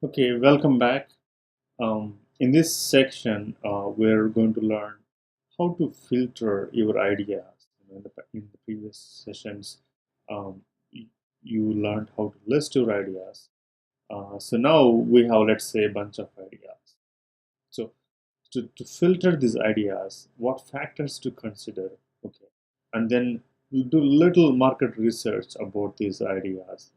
Okay, welcome back. In this section, we're going to learn how to filter your ideas. In the previous sessions, um, y- you learned how to list your ideas. So now we have, let's say, a bunch of ideas. So to filter these ideas, what factors to consider? Okay, and then you do little market research about these ideas.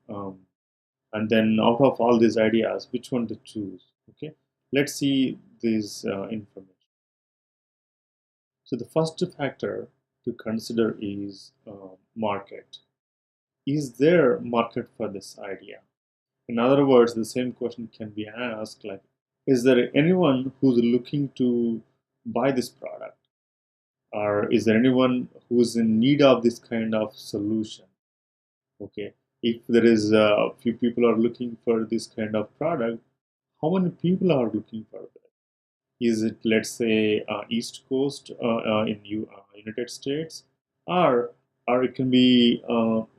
And then out of all these ideas, which one to choose? Okay, let's see this information. So the first factor to consider is market. Is there market for this idea? In other words, the same question can be asked like, is there anyone who's looking to buy this product, or is there anyone who's in need of this kind of solution? Okay, if there is a few people are looking for this kind of product, how many people are looking for that? Is it, let's say, East Coast in United States, or it can be,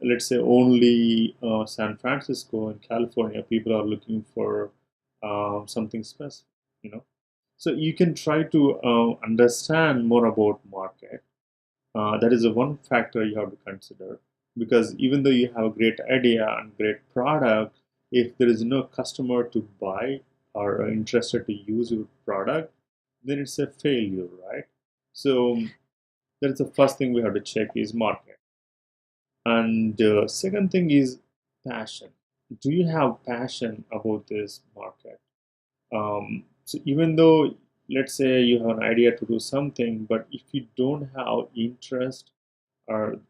let's say, only San Francisco and California. People are looking for something specific, you know. So you can try to understand more about market. That is the one factor you have to consider, because even though you have a great idea and great product, if there is no customer to buy or interested to use your product, then it's a failure, right? So that's the first thing we have to check is market. And second thing is passion. Do you have passion about this market? So even though, let's say, you have an idea to do something, but if you don't have interest or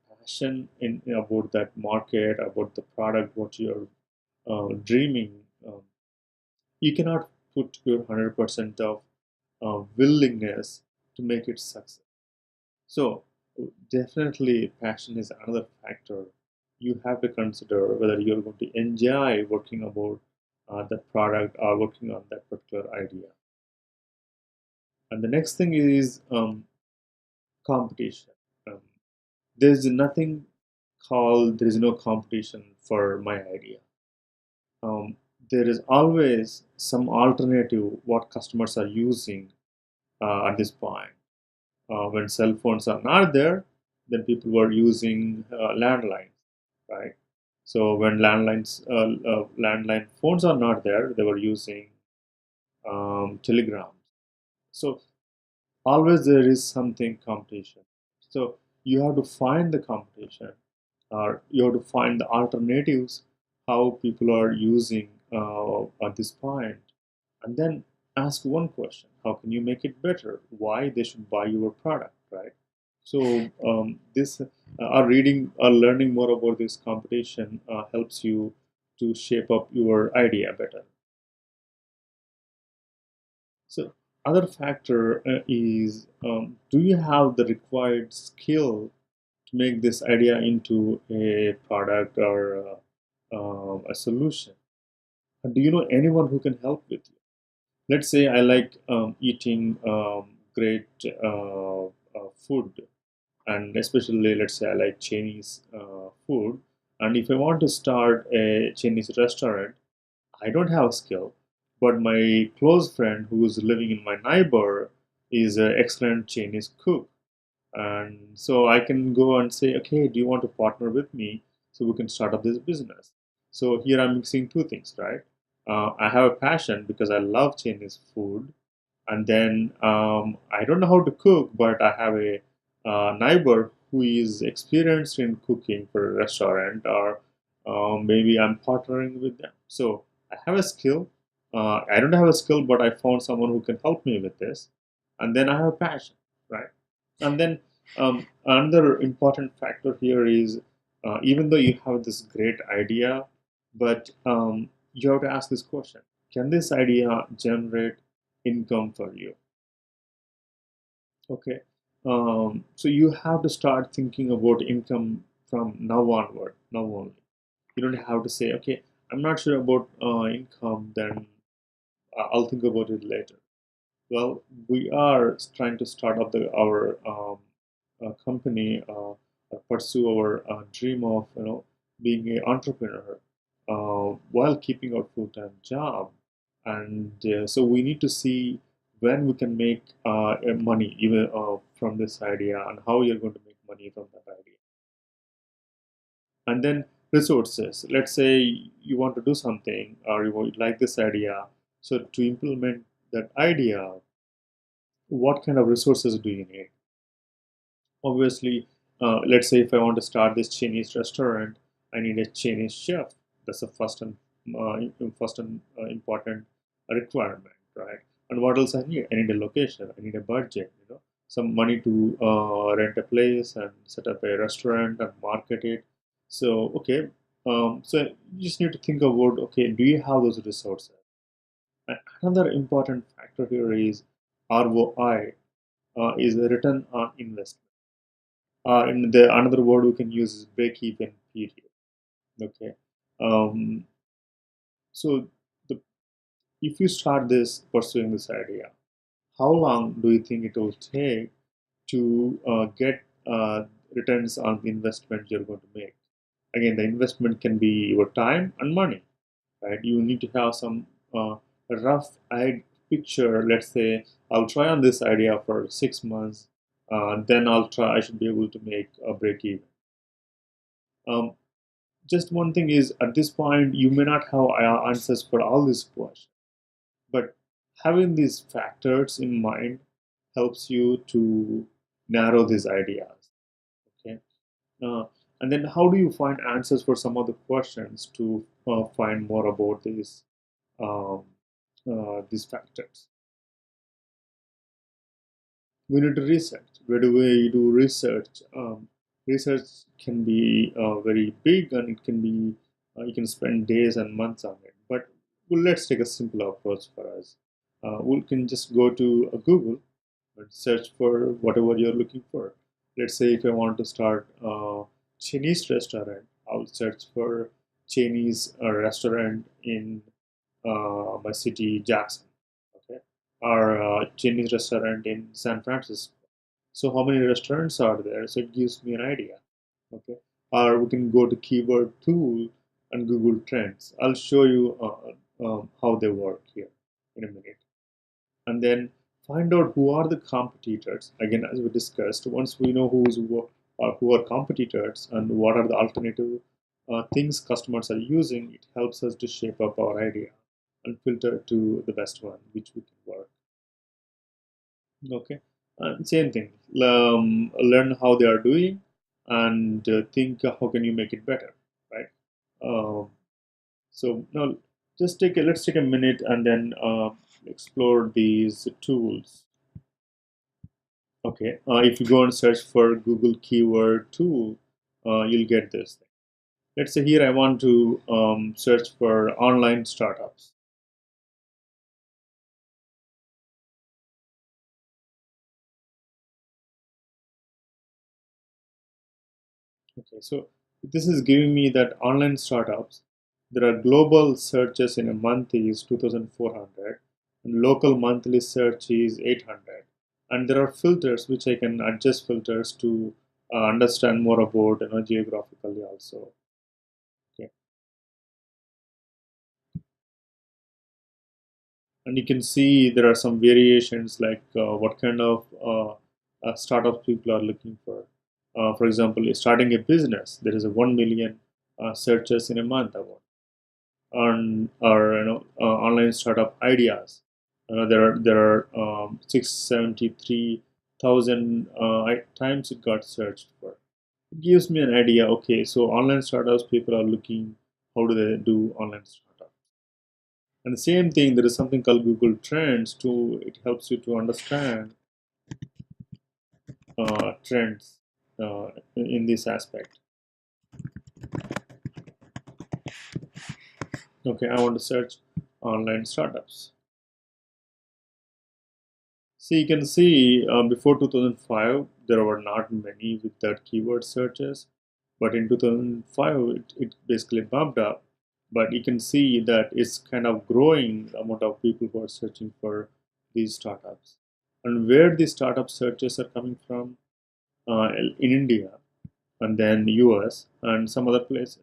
passion about that market, about the product, what you're dreaming, you cannot put your 100% of willingness to make it success. So definitely passion is another factor. You have to consider whether you're going to enjoy working about that product or working on that particular idea. And the next thing is competition. Um, there's nothing called there is no competition for my idea. Um, there is always some alternative what customers are using at this point. When cell phones are not there, then people were using landlines, right? So when landline phones are not there, they were using telegrams. So always there is something competition. So you have to find the competition, or you have to find the alternatives how people are using at this point, and then ask one question: how can you make it better? Why they should buy your product, right? So this reading or learning more about this competition helps you to shape up your idea better. So other factor is, do you have the required skill to make this idea into a product or a solution? And do you know anyone who can help with you? Let's say I like eating great food, and especially let's say I like Chinese food. And if I want to start a Chinese restaurant, I don't have a skill, but my close friend who is living in my neighbor is an excellent Chinese cook. And so I can go and say, okay, do you want to partner with me so we can start up this business? So here I'm mixing two things, right? I have a passion because I love Chinese food, and then I don't know how to cook, but I have a neighbor who is experienced in cooking for a restaurant, or maybe I'm partnering with them. So I have a skill. I don't have a skill, but I found someone who can help me with this, and then I have a passion, right? And then another important factor here is, even though you have this great idea, but you have to ask this question: can this idea generate income for you? Okay. So you have to start thinking about income from now onward, now only. You don't have to say, okay, I'm not sure about income, then I'll think about it later. Well, we are trying to start up our company, pursue our dream of being an entrepreneur. while keeping our full-time job. And so we need to see when we can make money even from this idea, and how you're going to make money from that idea. And then resources. Let's say you want to do something, or you like this idea. So to implement that idea, what kind of resources do you need? Obviously, let's say if I want to start this Chinese restaurant, I need a Chinese chef. That's the first and important requirement, right? And what else I need? I need a location. I need a budget. Some money to rent a place and set up a restaurant and market it. So okay, so you just need to think about, okay, do you have those resources? And another important factor here is ROI, is the return on investment. In the another word we can use is break even period. Okay. Um, so the, if you start this pursuing this idea, how long do you think it will take to get returns on the investment you're going to make? Again, the investment can be your time and money, right? You need to have some rough picture. Let's say I'll try on this idea for 6 months, then I should be able to make a break even. Um, just one thing is, at this point you may not have answers for all these questions, but having these factors in mind helps you to narrow these ideas. Okay. uh, and then how do you find answers for some of the questions to find more about um, these factors? We need to research. Where do we do research? Research can be very big, and it can be you can spend days and months on it. But well, let's take a simpler approach for us. We can just go to Google and search for whatever you're looking for. Let's say if I want to start a Chinese restaurant, I'll search for Chinese restaurant in my city, Jackson. Okay, or Chinese restaurant in San Francisco. So how many restaurants are there? So it gives me an idea. Okay, or we can go to keyword tool and Google Trends. I'll show you how they work here in a minute, and then find out who are the competitors. Again, as we discussed, once we know who are competitors and what are the alternative things customers are using, it helps us to shape up our idea and filter to the best one which we can work. Okay, and same thing. Learn how they are doing, and think how can you make it better, right? Um, so now let's take a minute and then explore these tools. Okay, if you go and search for Google keyword tool, you'll get this thing. Let's say here I want to search for online startups. Okay, so this is giving me that online startups. There are global searches in a month is 2,400, and local monthly search is 800. And there are filters which I can adjust filters to understand more about, geographically also. Okay, and you can see there are some variations like what kind of startup people are looking for. For example, starting a business, there is a 1 million searches in a month about on or online startup ideas. There are 673,000 times it got searched for. It gives me an idea. Okay, so online startups people are looking. How do they do online startups? And the same thing, there is something called Google Trends too. It helps you to understand trends in this aspect. Okay, I want to search online startups. So you can see before 2005, there were not many with that keyword searches, but in 2005, it basically bumped up. But you can see that it's kind of growing the amount of people who are searching for these startups. And where these startup searches are coming from, in India, and then US, and some other places.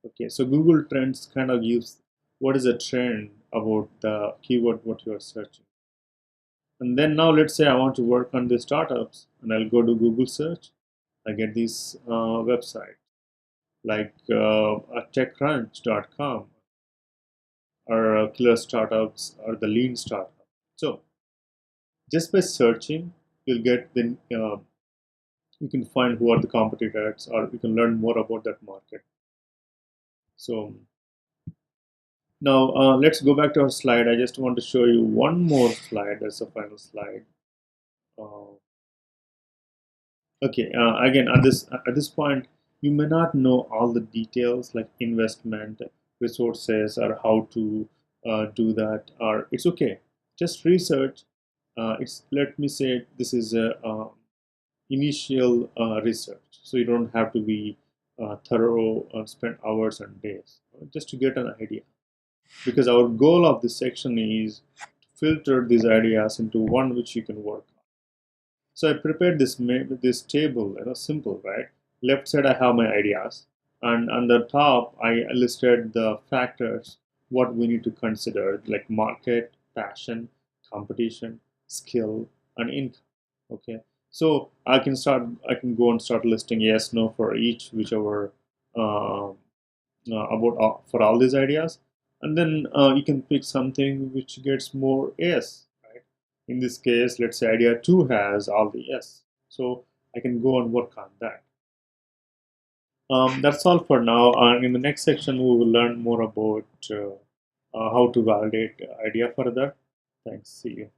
Okay, so Google Trends kind of gives what is a trend about the keyword what you are searching. And then now let's say I want to work on the startups, and I'll go to Google search. I get these websites like TechCrunch.com or Killer Startups or the Lean Startup. So just by searching, you'll get the you can find who are the competitors, or you can learn more about that market. So now let's go back to our slide. I just want to show you one more slide. That's the final slide. Uh, okay. Again, at this point, you may not know all the details like investment, resources, or how to do that. Or it's okay. Just research. It's let me say this is a initial research, so you don't have to be thorough or spend hours and days just to get an idea. Because our goal of this section is to filter these ideas into one which you can work on. So I prepared this table, simple, right? Left side I have my ideas, and on the top I listed the factors what we need to consider, like market, passion, competition, skill, and income. Okay, so I can go and start listing yes, no for each, whichever uh, about for all these ideas, and then you can pick something which gets more yes, right? In this case, let's say idea 2 has all the yes, so I can go and work on that. That's all for now, and in the next section we will learn more about how to validate idea further. Thanks, see you.